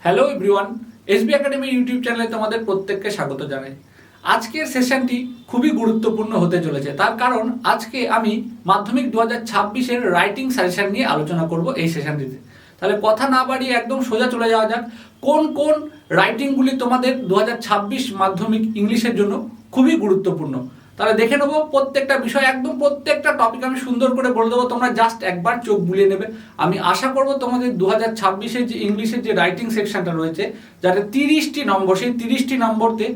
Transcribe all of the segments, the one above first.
Hello everyone, SB academy YouTube চ্যানেলে তোমাদের প্রত্যেককে স্বাগত জানাই। আজকের সেশনটি খুবই গুরুত্বপূর্ণ হতে চলেছে, তার কারণ আজকে আমি মাধ্যমিক 2026-এর রাইটিং সাজেশন নিয়ে আলোচনা করব এই সেশনটিতে। তাহলে কথা না বাড়িয়ে একদম সোজা চলে যাওয়া যাক। কোন কোন রাইটিংগুলি তোমাদের 2026 মাধ্যমিক ইংলিশের জন্য খুবই গুরুত্বপূর্ণ, তাহলে দেখে নেবো প্রত্যেকটা বিষয়, একদম প্রত্যেকটা টপিক আমি সুন্দর করে বলে দেবো, তোমরা জাস্ট একবার চোখ বুলিয়ে নেবে। আমি আশা করব তোমাদের 2026-এর যে ইংলিশের যে রাইটিং সেকশনটা রয়েছে, যাতে 30টি নম্বর, সেই 30টি নম্বরতে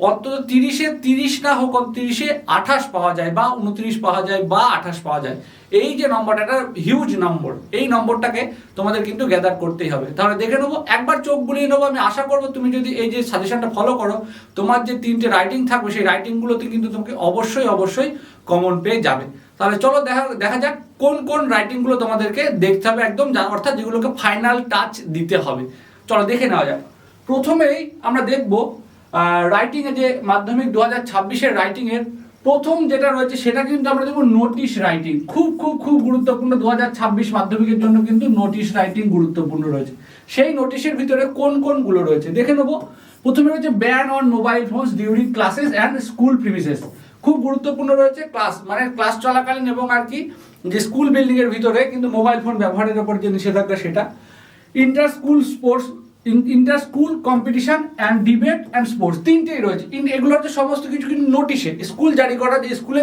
অন্তত 30-এ 30 না হোক, 30-এ 28 পাওয়া যায় বা 29 পাওয়া যায় বা 28 পাওয়া যায়। এই যে নম্বরটা, এটা হিউজ নম্বর, এই নম্বরটাকে তোমাদের কিন্তু গ্যাদার করতেই হবে। তাহলে দেখে নেবো, একবার চোখ বুলিয়ে নেবো। আমি আশা করবো তুমি যদি এই যে সাজেশনটা ফলো করো, তোমার যে 3টে রাইটিং থাকবে সেই রাইটিংগুলোতে কিন্তু তোমাকে অবশ্যই কমন পেয়ে যাবে। তাহলে চলো দেখা যাক কোন কোন রাইটিংগুলো তোমাদেরকে দেখতে হবে, একদম অর্থাৎ যেগুলোকে ফাইনাল টাচ দিতে হবে। চলো দেখে নেওয়া যাক। প্রথমেই আমরা দেখবো রাইটিং এ যে মাধ্যমিক 2026-এর রাইটিং এর প্রথম যেটা রয়েছে সেটা কিন্তু আমরা দেখবো নোটিশ রাইটিং। খুব খুব খুব গুরুত্বপূর্ণ, 2026 মাধ্যমিকের জন্য কিন্তু নোটিশ রাইটিং গুরুত্বপূর্ণ রয়েছে। সেই নোটিশের ভিতরে কোন কোনগুলো রয়েছে দেখে নেবো। প্রথমে রয়েছে ban on mobile phones during classes and school premises. খুব গুরুত্বপূর্ণ রয়েছে, ক্লাস চলাকালীন এবং আর কি যে স্কুল বিল্ডিং এর ভিতরে কিন্তু মোবাইল ফোন ব্যবহারের উপর যে নিষেধাজ্ঞা সেটা। Inter school competition and debate and sports, তিনটেই রয়েছে। এগুলো হচ্ছে সমস্ত কিছু কিন্তু নোটিশে, স্কুলের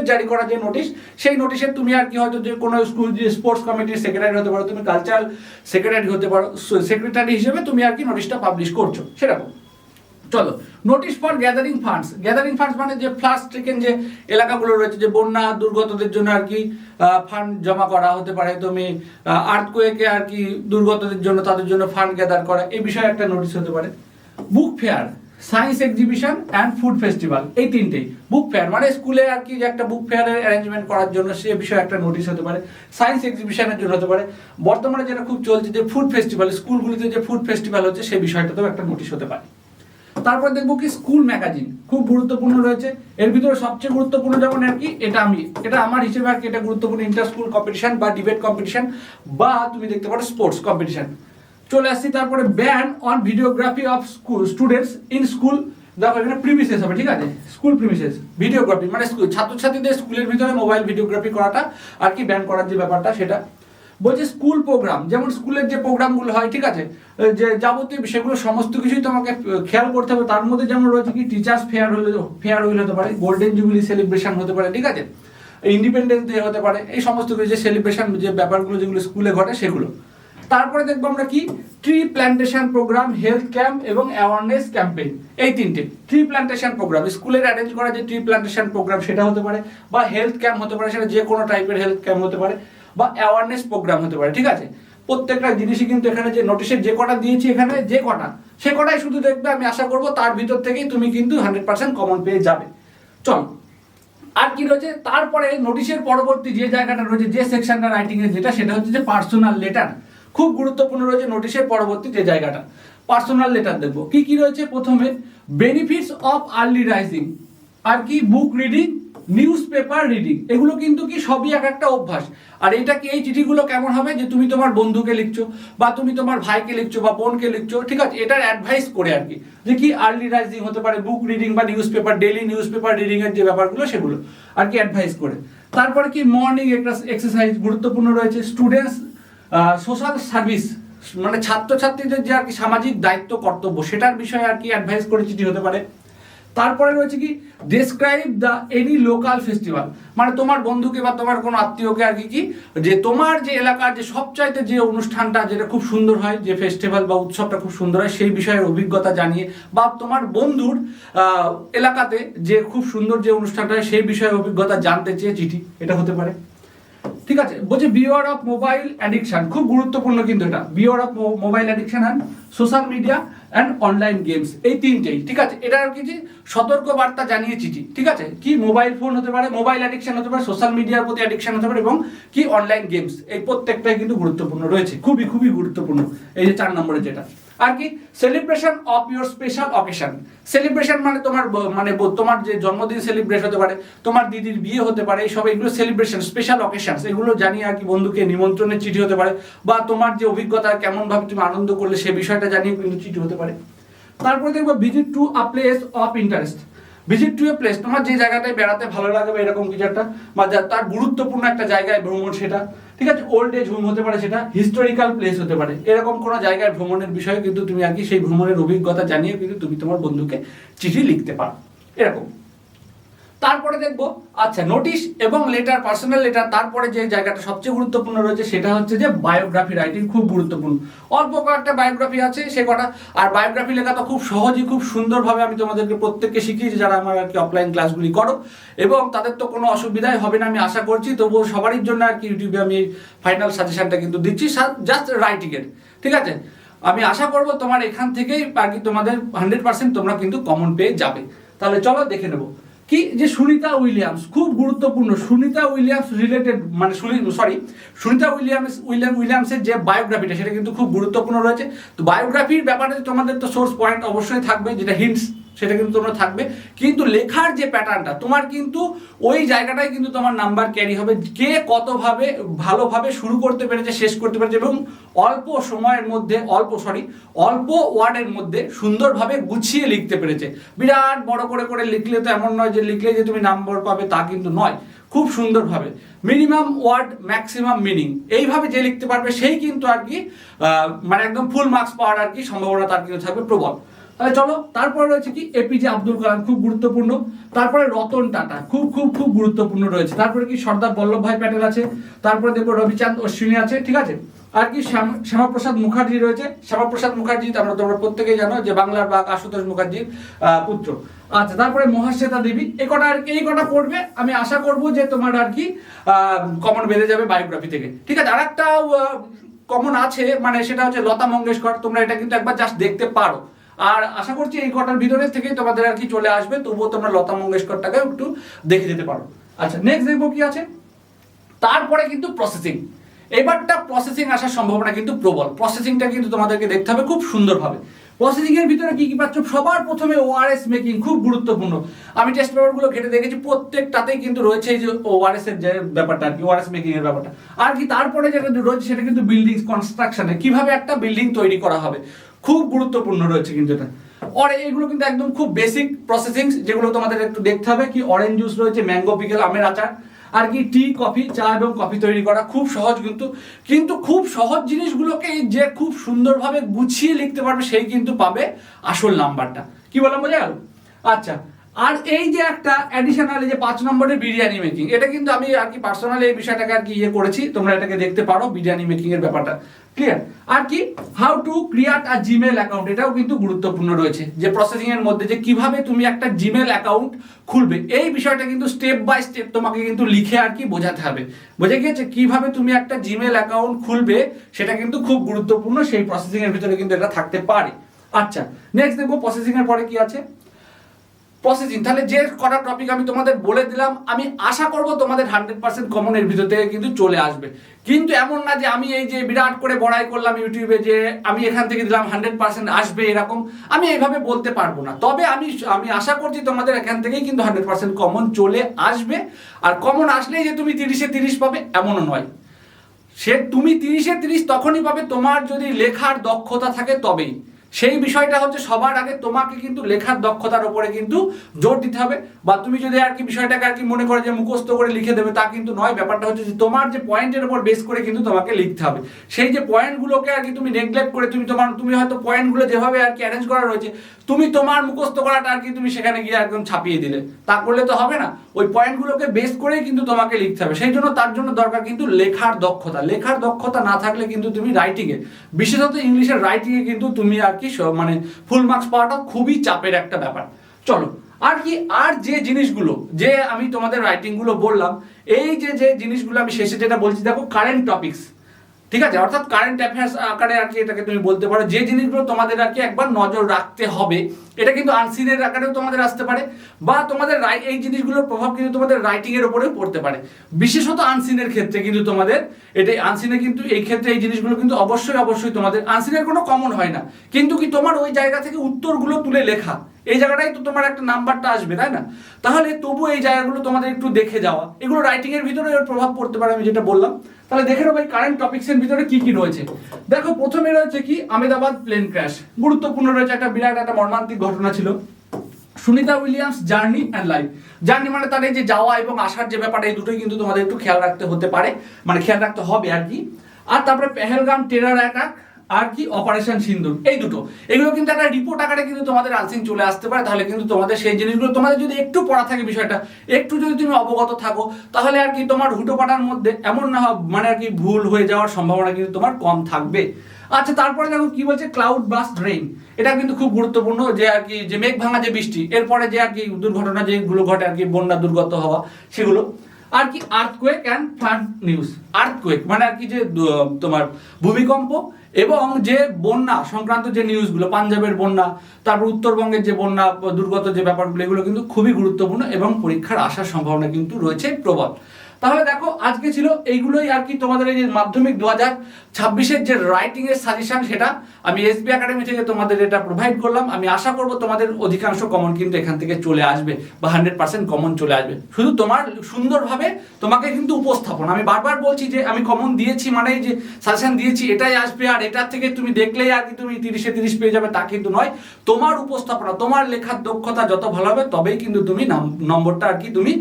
জারি করা যে নোটিশ, সেই নোটিশে তুমি আর কি হয়তো যে কোনো স্কুল যে স্পোর্টস কমিটির সেক্রেটারি হতে পারো, তুমি কালচারাল সেক্রেটারি হতে পারো, সেক্রেটারি হিসেবে তুমি আর কি নোটিশটা পাবলিশ করছো সেরকম। চলো, নোটিশ ফর গ্যাদারিং ফান্ডস মানে যে ফ্লাড স্ট্রিকেন যে এলাকাগুলো রয়েছে, যে বন্যা দুর্গতদের জন্য আর কি ফান্ড জমা করা হতে পারে, তুমি আর্থকোয়েকে আর কি দুর্গতদের জন্য তাদের জন্য ফান্ড গ্যাদার করা, এই বিষয়ে একটা নোটিশ হতে পারে। Book fair, science exhibition and food festival, এই তিনটেই। বুক ফেয়ার মানে স্কুলে আর কি যে একটা বুক ফেয়ারের অ্যারেঞ্জমেন্ট করার জন্য সে বিষয়ে একটা নোটিশ হতে পারে। সায়েন্স এক্সিবিশনের জন্য হতে পারে। বর্তমানে যেটা খুব চলছে যে ফুড ফেস্টিভ্যাল, স্কুলগুলিতে যে ফুড ফেস্টিভ্যাল হচ্ছে সেই বিষয়টাতেও একটা নোটিশ হতে পারে। তারপর দেখবো কি স্কুল ম্যাগাজিন, খুব গুরুত্বপূর্ণ রয়েছে। এর ভিতরে সবচেয়ে গুরুত্বপূর্ণ যেমন আর কি এটা আমার হিসেবে আর কি এটা গুরুত্বপূর্ণ, ইন্টার স্কুল কম্পিটিশন বা ডিবেট কম্পিটিশন বা তুমি দেখতে পারো স্পোর্টস কম্পিটিশন। চলে আসছি তারপরে ban on videography of students in school. দেখো এখানে প্রিমিসেস হবে, ঠিক আছে, স্কুল প্রিমিসেস। ভিডিওগ্রাফি মানে ছাত্রছাত্রীদের স্কুলের ভিতরে মোবাইল ভিডিওগ্রাফি করাটা আর কি ব্যান করার যে ব্যাপারটা সেটা। বলছে স্কুল প্রোগ্রাম, যেমন স্কুলের যে প্রোগ্রামগুলো হয়, ঠিক আছে, যে যাবতীয় সেগুলো সমস্ত কিছুই তোমাকে খেয়াল করতে হবে। তার মধ্যে যেমন রয়েছে কি টিচার্স ফেয়ার হতে পারে, গোল্ডেন জুবিলি সেলিব্রেশন হতে পারে, ঠিক আছে, ইন্ডিপেন্ডেন্স ডে হতে পারে, এই সমস্ত কিছু যে সেলিব্রেশন যে ব্যাপারগুলো যেগুলো স্কুলে ঘটে সেগুলো। তারপরে দেখবো আমরা কি tree plantation programme, health camp এবং অ্যাওয়ারনেস ক্যাম্পেইন, এই তিনটে। ট্রি প্ল্যান্টেশন প্রোগ্রাম, স্কুলের অ্যারেঞ্জ করা যে ট্রি প্ল্যান্টেশন প্রোগ্রাম সেটা হতে পারে, বা হেলথ ক্যাম্প হতে পারে, সেটা যে কোনো টাইপের হেলথ ক্যাম্প হতে পারে, বা অ্যাওয়ারনেস প্রোগ্রাম হতে পারে, ঠিক আছে। প্রত্যেকটা জিনিসই কিন্তু এখানে যে নোটিশের যে কটা দিয়েছি এখানে যে কটা, সে কটাই শুধু দেখবে। আমি আশা করবো তার ভিতর থেকেই তুমি কিন্তু 100% কমন পেয়ে যাবে। চল, আর কি রয়েছে তারপরে নোটিশের পরবর্তী যে জায়গাটা রয়েছে, যে সেকশনটা রাইটিং এর যেটা, সেটা হচ্ছে যে পার্সোনাল লেটার। খুব গুরুত্বপূর্ণ রয়েছে নোটিশের পরবর্তী যে জায়গাটা, পার্সোনাল লেটার দেখবো কি কি রয়েছে। প্রথমে বেনিফিটস অফ আর্লি রাইজিং, আর কি book reading, news paper reading, এগুলো কিন্তু কি সবই এক একটা অভ্যাস। আর এটা কি এই চিঠিগুলো কেমন হবে, যে তুমি তোমার বন্ধুকে লিখছো বা তুমি তোমার ভাইকে লিখছো বা বোনকে লিখছো, ঠিক আছে, এটার অ্যাডভাইস করে আর কি, যে কি আর্লি রাইজিং হতে পারে, বুক রিডিং বা news paper, daily news paper reading এর যে ব্যাপারগুলো সেগুলো আর কি অ্যাডভাইস করে। তারপরে কি মর্নিং এক্সারসাইজ গুরুত্বপূর্ণ রয়েছে। স্টুডেন্টস সোশ্যাল সার্ভিস মানে ছাত্রছাত্রীদের যে আর কি সামাজিক দায়িত্ব কর্তব্য সেটার বিষয়ে আর কি অ্যাডভাইস করে চিঠি হতে পারে। তারপরে রয়েছে কি describe the any local festival, মানে তোমার বন্ধুকে বা তোমার কোনো আত্মীয়কে আর কি যে তোমার যে এলাকার যে সবচাইতে যে অনুষ্ঠানটা যেটা খুব সুন্দর হয়, যে ফেস্টিভ্যাল বা উৎসবটা খুব সুন্দর হয়, সেই বিষয়ের অভিজ্ঞতা জানিয়ে, বা তোমার বন্ধুর এলাকাতে যে খুব সুন্দর যে অনুষ্ঠানটা হয় সেই বিষয়ে অভিজ্ঞতা জানতে চেয়ে চিঠি, এটা হতে পারে, ঠিক আছে। বলছে বিওয়ার অফ মোবাইল অ্যাডিকশন, খুব গুরুত্বপূর্ণ কিন্তু এটা, beware of mobile addiction and social media and online games, এই তিনটেই, ঠিক আছে। এটা আর কি যে সতর্ক বার্তা জানিয়ে চিঠি, ঠিক আছে, কি মোবাইল ফোন হতে পারে, মোবাইল অ্যাডিকশন হতে পারে, সোশ্যাল মিডিয়ার প্রতি অ্যাডিকশন হতে পারে, এবং কি অনলাইন গেমস, এই প্রত্যেকটাই কিন্তু গুরুত্বপূর্ণ রয়েছে, খুবই খুবই গুরুত্বপূর্ণ। এই যে 4 নম্বরে যেটা। আর কি celebration of your special occasion. Celebration মানে তোমার যে জন্মদিন সেলিব্রেট হতে পারে, তোমার দিদির বিয়ে হতে পারে, এইসব এগুলো সেলিব্রেশন, স্পেশাল অকেশন, এগুলো জানিয়ে আর কি বন্ধুকে নিমন্ত্রণের চিঠি হতে পারে, বা তোমার যে অভিজ্ঞতা কেমন ভাবে তুমি আনন্দ করলে সে বিষয়টা জানিয়ে কিন্তু চিঠি হতে পারে। তারপরে দেখবো visit to a place of interest. Visit to a place, তোমার যে জায়গাটায় বেড়াতে ভালো লাগবে এরকম কিছু একটা, বা তার গুরুত্বপূর্ণ একটা জায়গায় ভ্রমণ সেটা, ঠিক আছে, ওল্ড এজ হোম হতে পারে, সেটা হিস্টোরিক্যাল প্লেস হতে পারে, এরকম কোনো জায়গায় ভ্রমণের বিষয়ে কিন্তু তুমি আর কি সেই ভ্রমণের অভিজ্ঞতা জানিয়ে কিন্তু তুমি তোমার বন্ধুকে চিঠি লিখতে পারো এরকম। তারপরে দেখবো আচ্ছা নোটিশ এবং লেটার, পার্সোনাল লেটার। তারপরে যে জায়গাটা সবচেয়ে গুরুত্বপূর্ণ রয়েছে সেটা হচ্ছে যে বায়োগ্রাফি রাইটিং, খুব গুরুত্বপূর্ণ। অল্প কয়েকটা বায়োগ্রাফি আছে সে কটা, আর বায়োগ্রাফি লেখা তো খুব সহজেই খুব সুন্দরভাবে আমি তোমাদেরকে প্রত্যেককে শিখিয়েছি যারা আমার আর কি অফলাইন ক্লাসগুলি করো, এবং তাদের তো কোনো অসুবিধাই হবে না আমি আশা করছি। তবুও সবারই জন্য আর কি ইউটিউবে আমি ফাইনাল সাজেশনটা কিন্তু দিচ্ছি জাস্ট রাইটিংয়ের, ঠিক আছে। আমি আশা করবো তোমার এখান থেকেই আর কি তোমাদের 100% তোমরা কিন্তু কমন পেয়ে যাবে। তাহলে চলো দেখে নেবো কি যে সুনিতা উইলিয়ামস, খুব গুরুত্বপূর্ণ। সুনিতা উইলিয়ামস রিলেটেড মানে সুনিতা উইলিয়ামসের যে বায়োগ্রাফিটা সেটা কিন্তু খুব গুরুত্বপূর্ণ রয়েছে। তো বায়োগ্রাফির ব্যাপারে তোমাদের তো সোর্স পয়েন্ট অবশ্যই থাকবে, যেটা হিন্টস সেটা কিন্তু তোমরা থাকবে, কিন্তু লেখার যে প্যাটার্নটা তোমার কিন্তু ওই জায়গাটায় কিন্তু তোমার নাম্বার ক্যারি হবে, কে কতভাবে ভালোভাবে শুরু করতে পেরেছে, শেষ করতে পেরেছে, এবং অল্প সময়ের মধ্যে অল্প ওয়ার্ডের মধ্যে সুন্দরভাবে গুছিয়ে লিখতে পেরেছে। বিরাট বড় করে লিখলে তো এমন নয় যে লিখলে যে তুমি নাম্বার পাবে তা কিন্তু নয়, খুব সুন্দরভাবে মিনিমাম ওয়ার্ড ম্যাক্সিমাম মিনিং এইভাবে যে লিখতে পারবে সেই কিন্তু আর কি মানে একদম ফুল মার্কস পাওয়ার আর কি সম্ভাবনা তার কিন্তু থাকবে প্রবল। তাহলে চলো তারপরে রয়েছে কি এপিজে আব্দুল কালাম, খুব গুরুত্বপূর্ণ। তারপরে রতন টাটা, খুব খুব খুব গুরুত্বপূর্ণ রয়েছে। তারপরে কি সর্দার বল্লভভাই প্যাটেল আছে, তারপরে দেখবো রবিচাঁদ অশ্বিনী আছে, ঠিক আছে। আর কি শ্যামাপ্রসাদ মুখার্জি রয়েছে। শ্যামাপ্রসাদ মুখার্জি তোমরা প্রত্যেকেই জানো যে বাংলার বাঘ আশুতোষ মুখার্জির পুত্র। আচ্ছা, তারপরে মহাশ্বেতা দেবী, এই কটা পড়বে। আমি আশা করব যে তোমার আর কি কমন বেঁধে যাবে বায়োগ্রাফি থেকে, ঠিক আছে। আর একটা কমন আছে, মানে সেটা হচ্ছে লতা মঙ্গেশকর, তোমরা এটা কিন্তু একবার জাস্ট দেখতে পারো। আর আশা করছি এই কটার ভিতরে থেকেই তোমাদের আর কি চলে আসবে, তবুও তোমরা লতা মঙ্গেশকরটাকে একটু দেখে যেতে পারো। আচ্ছা, নেক্সট দেখবো কি আছে। তারপরে কিন্তু প্রসেসিং, এবারটা প্রসেসিং আসার সম্ভাবনা কিন্তু প্রবল। প্রসেসিংটা কিন্তু তোমাদেরকে দেখতে হবে খুব সুন্দরভাবে। প্রসেসিং এর ভিতরে কি কি পাচ্ছ, সবার প্রথমে ওআরএস মেকিং, খুব গুরুত্বপূর্ণ। আমি টেস্ট পেপারগুলো ঘেটে দেখেছি প্রত্যেকটাতেই কিন্তু রয়েছে এই যে ওআরএস এর যে ব্যাপারটা আর কি, ওআরএস মেকিং এর ব্যাপারটা। আর কি তারপরে যেটা রয়েছে সেটা কিন্তু বিল্ডিং কনস্ট্রাকশনে, কিভাবে একটা বিল্ডিং তৈরি করা হবে, খুব গুরুত্বপূর্ণ রয়েছে কিন্তু এটা। আর এগুলো কিন্তু একদম খুব বেসিক প্রসেসিং, যেগুলো তোমাদের একটু দেখতে হবে। কি অরেঞ্জ জুস রয়েছে, ম্যাঙ্গো পিকেল, আমের আচার, আর কি টি কফি, চা এবং কফি তৈরি করা, খুব সহজ কিন্তু খুব সহজ জিনিসগুলোকে যে খুব সুন্দরভাবে গুছিয়ে লিখতে পারবে সেই কিন্তু পাবে আসল নাম্বারটা। কি বললাম, বোঝা গেল? আচ্ছা, আর এই যে একটা অ্যাডিশনাল যে 5 নম্বরের বিরিয়ানি মেকিং, এটা কিন্তু আমি আর কি পার্সোনালি এই বিষয়টাকে আর কি করেছি, তোমরা এটাকে দেখতে পারো বিরিয়ানি মেকিং এর ব্যাপারটা, ক্লিয়ার। আর কি how to create a Gmail account, এটাও কিন্তু গুরুত্বপূর্ণ রয়েছে, যে প্রসেসিং এর মধ্যে যে কিভাবে তুমি একটা জিমেল অ্যাকাউন্ট খুলবে এই বিষয়টা কিন্তু স্টেপ বাই স্টেপ তোমাকে কিন্তু লিখে আর কি বোঝাতে হবে। বোঝা গিয়েছে কিভাবে তুমি একটা জিমেল অ্যাকাউন্ট খুলবে, সেটা কিন্তু খুব গুরুত্বপূর্ণ, সেই প্রসেসিং এর ভিতরে কিন্তু এটা থাকতে পারে। আচ্ছা, নেক্সট দেখবো প্রসেসিং এর পরে কি আছে। প্রসেসিং, তাহলে যে কটা টপিক আমি তোমাদের বলে দিলাম, আমি আশা করব তোমাদের 100% কমন এর ভিতর থেকে কিন্তু চলে আসবে। কিন্তু এমন না যে আমি এই যে বিরাট করে বড়াই করলাম ইউটিউবে যে আমি এখান থেকে দিলাম 100% আসবে, এরকম আমি এইভাবে বলতে পারবো না। তবে আমি আশা করছি তোমাদের এখান থেকেই কিন্তু 100% কমন চলে আসবে। আর কমন আসলেই যে তুমি 30-এ 30 পাবে এমনও নয়, সে তুমি 30-এ 30 তখনই পাবে তোমার যদি লেখার দক্ষতা থাকে তবেই। সেই বিষয়টা হচ্ছে সবার আগে তোমাকে কিন্তু লেখার দক্ষতার উপরে কিন্তু জোর দিতে হবে। বা তুমি যদি আর কি বিষয়টাকে আর কি মনে করে যে মুখস্থ করে লিখে দেবে তা কিন্তু নয়। ব্যাপারটা হচ্ছে যে তোমার যে পয়েন্টের উপর বেস করে কিন্তু তোমাকে লিখতে হবে। সেই যে পয়েন্টগুলোকে আর কি তুমি নেগলেক্ট করে তুমি হয়তো পয়েন্টগুলো যেভাবে আর কি অ্যারেঞ্জ করা রয়েছে তুমি তোমার মুখস্থ করাটা আর কি তুমি সেখানে গিয়ে একদম ছাপিয়ে দিলে, তা করলে তো হবে না। ওই পয়েন্টগুলোকে বেস করেই কিন্তু তোমাকে লিখতে হবে। সেই জন্য তার জন্য দরকার কিন্তু লেখার দক্ষতা। লেখার দক্ষতা না থাকলে কিন্তু তুমি রাইটিংয়ে, বিশেষত ইংলিশের রাইটিংয়ে কিন্তু তুমি আর কি মানে ফুল মার্কস পাওয়াটা খুবই চাপের একটা ব্যাপার। চলো আর কি, আর যে জিনিসগুলো যে আমি তোমাদের রাইটিংগুলো বললাম, এই যে জিনিসগুলো আমি শেষে যেটা বলছি দেখো, কারেন্ট টপিকস, ঠিক আছে, অর্থাৎ কারেন্ট অ্যাফেয়ার্স আকারে আর কি এটাকে তুমি বলতে পারো, যে জিনিসগুলো তোমাদের আর কি একবার নজর রাখতে হবে। এটা কিন্তু আনসিনের আকারেও তোমাদের আসতে পারে, বা তোমাদের এই জিনিসগুলোর প্রভাব কিন্তু তোমাদের রাইটিং এর উপরেও পড়তে পারে, বিশেষত আনসিনের ক্ষেত্রে কিন্তু তোমাদের এটাই আনসিনে কিন্তু এই ক্ষেত্রে এই জিনিসগুলো কিন্তু অবশ্যই তোমাদের আনসিনের কোনো কমন হয় না, কিন্তু কি তোমার ওই জায়গা থেকে উত্তরগুলো তুলে লেখা, এই জায়গাটাই তো তোমার একটা নাম্বারটা আসবে, তাই না? তাহলে তবু এই জায়গাগুলো তোমাদের একটু দেখে যাওয়া, এগুলো রাইটিং এর ভিতরে এর প্রভাব পড়তে পারে, আমি যেটা বললাম। তাহলে দেখে নেবো এই কারেন্ট টপিকস এর ভিতরে কি কি রয়েছে। দেখো প্রথমে রয়েছে কি আহমেদাবাদ প্লেন ক্র্যাশ, গুরুত্বপূর্ণ রয়েছে, একটা বিরাট একটা মর্মান্তিক ঘটনা ছিল। Sunita Williams journey and life, journey মানে তার এই যে যাওয়া এবং আসার যে ব্যাপারটা, এই দুটোই কিন্তু তোমাদের একটু খেয়াল রাখতে হতে পারে, মানে খেয়াল রাখতে হবে আর কি। আর তারপরে পেহেলগাম টেরর অ্যাটাক আর কি অপারেশন সিন্দুর, এই দুটো, এগুলো কিন্তু একটা রিপোর্ট আকারে কিন্তু তোমাদের আনসিন চলে আসতে পারে। তাহলে কিন্তু তোমাদের সেই জিনিসগুলো তোমাদের যদি একটু পড়া থাকে, বিষয়টা একটু যদি তুমি অবগত থাকো, তাহলে আর কি তোমার হুটোপাটার মধ্যে এমন না মানে আর কি ভুল হয়ে যাওয়ার সম্ভাবনা কিন্তু তোমার কম থাকবে। আচ্ছা, তারপরে দেখো কি বলছে ক্লাউড বাস্ট রেইন, এটা কিন্তু খুব গুরুত্বপূর্ণ, যে আর কি যে মেঘ ভাঙা যে বৃষ্টি, এরপরে যে আর কি দুর্ঘটনা যেগুলো ঘটে আর কি, বন্যা দুর্গত হওয়া সেগুলো। আর কি earthquake and flood news, earthquake মানে আর কি যে তোমার ভূমিকম্প এবং যে বন্যা সংক্রান্ত যে নিউজগুলো, পাঞ্জাবের বন্যা, তারপর উত্তরবঙ্গের যে বন্যা দুর্গত যে ব্যাপারগুলো, এগুলো কিন্তু খুবই গুরুত্বপূর্ণ এবং পরীক্ষার আসার সম্ভাবনা কিন্তু রয়েছে প্রবল। তাহলে দেখো আজকে ছিল এইগুলোই আর কি তোমাদের এই যে মাধ্যমিক 2026-এর যে রাইটিং এর সাজেশন, সেটা আমি এসবি একাডেমি থেকে তোমাদের এটা প্রোভাইড করলাম। আমি আশা করব তোমাদের অধিকাংশ কমন কিন্তু এখান থেকে চলে আসবে, বা 100% কমন চলে আসবে। শুধু তোমার সুন্দরভাবে তোমাকে কিন্তু উপস্থাপন, আমি বারবার বলছি যে আমি কমন দিয়েছি মানে যে সাজেশন দিয়েছি এটাই আসবে, আর এটার থেকে তুমি দেখলেই আর কি তুমি 30-এ 30 পেয়ে যাবে, তা কিন্তু নয়। তোমার উপস্থাপনা, তোমার লেখার দক্ষতা যত ভালো হবে, তবেই কিন্তু তুমি নম্বরটা আর কি তুমি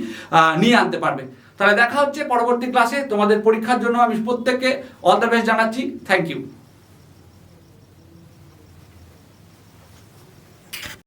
নিয়ে আনতে পারবে। তাহলে দেখা হচ্ছে পরবর্তী ক্লাসে। তোমাদের পরীক্ষার জন্য আমি প্রত্যেককে অল দ্য বেস্ট জানাচ্ছি। Thank you.